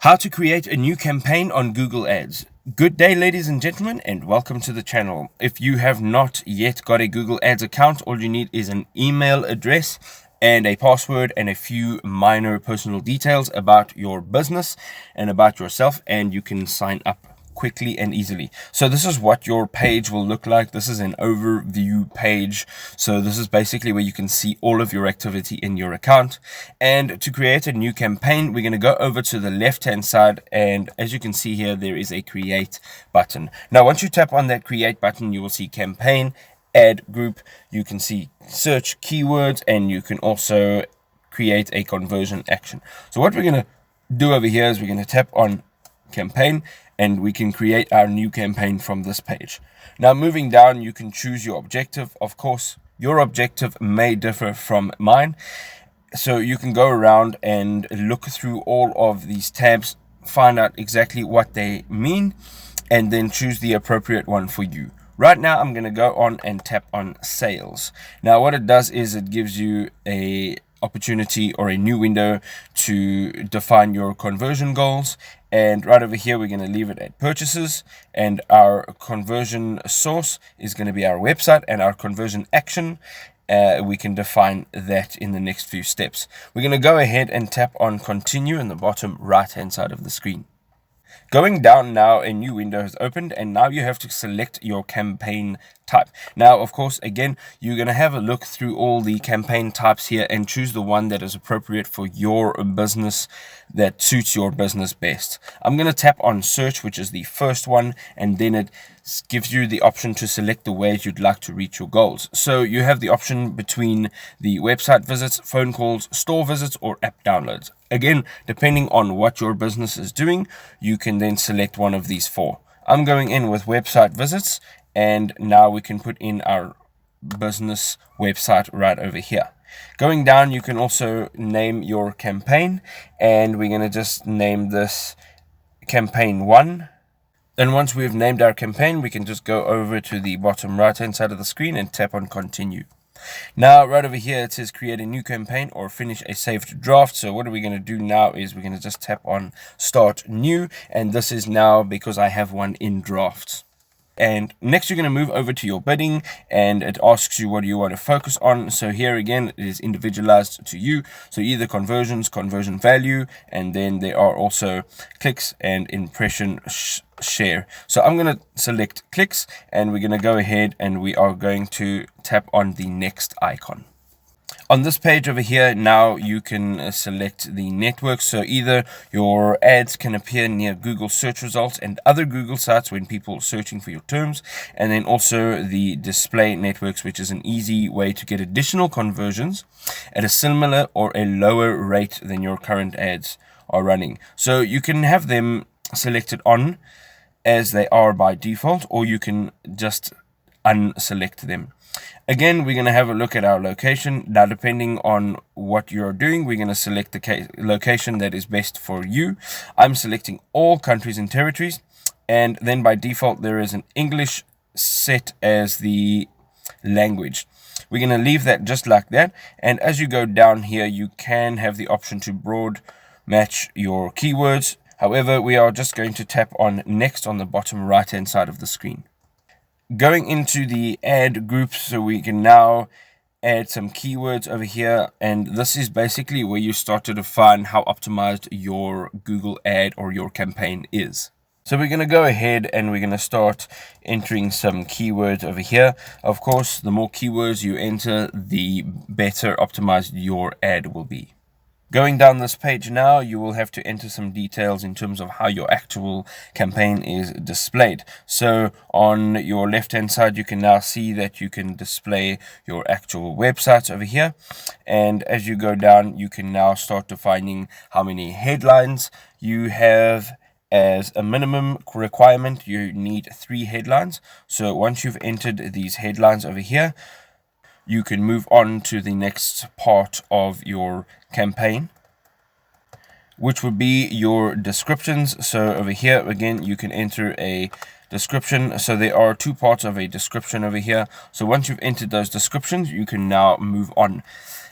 How to create a new campaign on Google Ads. Good day, ladies and gentlemen, and welcome to the channel. If you have not yet got a Google Ads account, all you need is an email address and a password and a few minor personal details about your business and about yourself, and you can sign up quickly and easily. So this is what your page will look like. This is an overview page. So this is basically where you can see all of your activity in your account. And to create a new campaign, we're going to go over to the left hand side, and as you can see here, there is a create button. Now once you tap on that create button, you will see campaign, ad group, you can see search keywords, and you can also create a conversion action. So what we're going to do over here is we're going to tap on campaign, and we can create our new campaign from this page. Now moving down, you can choose your objective. Of course, your objective may differ from mine, so you can go around and look through all of these tabs, find out exactly what they mean, and then choose the appropriate one for you. Right now I'm going to go on and tap on sales. Now what it does is it gives you a opportunity or a new window to define your conversion goals, and right over here we're going to leave it at purchases, and our conversion source is going to be our website, and our conversion action we can define that in the next few steps. We're going to go ahead and tap on continue in the bottom right hand side of the screen. Going down now, a new window has opened, and now you have to select your campaign type. Now, of course, again, you're going to have a look through all the campaign types here and choose the one that is appropriate for your business, that suits your business best. I'm going to tap on search, which is the first one, and then it gives you the option to select the ways you'd like to reach your goals. So you have the option between the website visits, phone calls, store visits, or app downloads. Again, depending on what your business is doing, you can then select one of these four. I'm going in with website visits, and now we can put in our business website right over here. Going down, you can also name your campaign, and we're going to just name this campaign 1. And once we've named our campaign, we can just go over to the bottom right hand side of the screen and tap on continue. Now right over here it says create a new campaign or finish a saved draft. So what are we going to do now is we're going to just tap on start new, and this is now because I have one in drafts. And next you're going to move over to your bidding, and it asks you what do you want to focus on. So here again it is individualized to you, so either conversions, conversion value, and then there are also clicks and impression share. So I'm going to select clicks, and we're going to go ahead and we are going to tap on the next icon. On this page over here, now you can select the network. So either your ads can appear near Google search results and other Google sites when people are searching for your terms, and then also the display networks, which is an easy way to get additional conversions at a similar or a lower rate than your current ads are running. So you can have them selected on as they are by default, or you can just unselect them. Again, we're going to have a look at our location. Now, depending on what you're doing, we're going to select the location that is best for you. I'm selecting all countries and territories, and then by default, there is an English set as the language. We're going to leave that just like that, and as you go down here, you can have the option to broad match your keywords. However, we are just going to tap on next on the bottom right hand side of the screen. Going into the ad group, so we can now add some keywords over here, and this is basically where you start to define how optimized your Google ad or your campaign is. So we're going to go ahead and we're going to start entering some keywords over here. Of course, the more keywords you enter, the better optimized your ad will be. Going down this page now, you will have to enter some details in terms of how your actual campaign is displayed. So on your left hand side, you can now see that you can display your actual websites over here. And as you go down, you can now start defining how many headlines you have. As a minimum requirement, you need 3 headlines. So once you've entered these headlines over here, you can move on to the next part of your campaign, which would be your descriptions. So over here, again, you can enter a description. So there are 2 parts of a description over here. So once you've entered those descriptions, you can now move on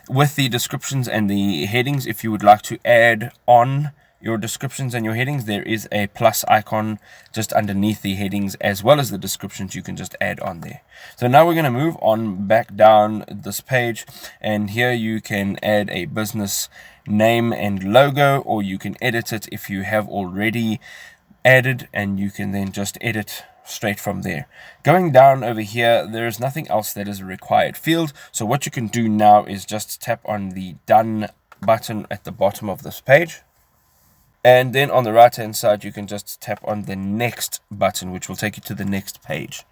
with the descriptions and the headings. If you would like to add on your descriptions and your headings, there is a plus icon just underneath the headings as well as the descriptions. You can just add on there. So now we're going to move on back down this page, and here you can add a business name and logo, or you can edit it if you have already added, and you can then just edit straight from there. Going down over here, there is nothing else that is a required field. So what you can do now is just tap on the done button at the bottom of this page, and then on the right hand side you can just tap on the next button, which will take you to the next page.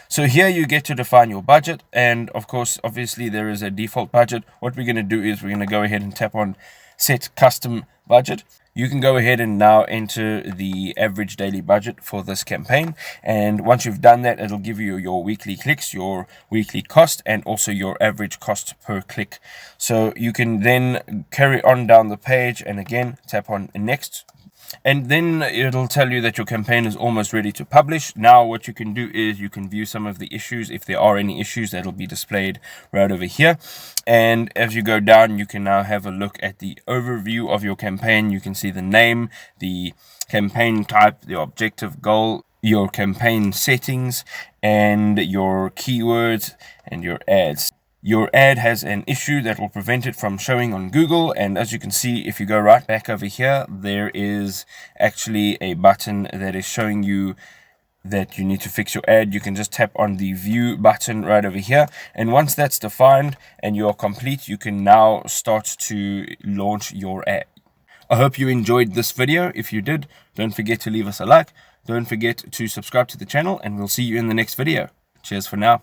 So here you get to define your budget, and of course obviously there is a default budget. What we're going to do is we're going to go ahead and tap on set custom budget. You can go ahead and now enter the average daily budget for this campaign, and once you've done that, it'll give you your weekly clicks, your weekly cost, and also your average cost per click. So you can then carry on down the page and again tap on next, and then it'll tell you that your campaign is almost ready to publish. Now what you can do is you can view some of the issues. If there are any issues, that'll be displayed right over here. And as you go down, you can now have a look at the overview of your campaign. You can see the name, the campaign type, the objective goal, your campaign settings, and your keywords and your ads. Your ad has an issue that will prevent it from showing on Google, and as you can see, if you go right back over here, there is actually a button that is showing you that you need to fix your ad. You can just tap on the view button right over here, and once that's defined and you are complete, you can now start to launch your ad. I hope you enjoyed this video. If you did, don't forget to leave us a like. Don't forget to subscribe to the channel, and we'll see you in the next video. Cheers for now.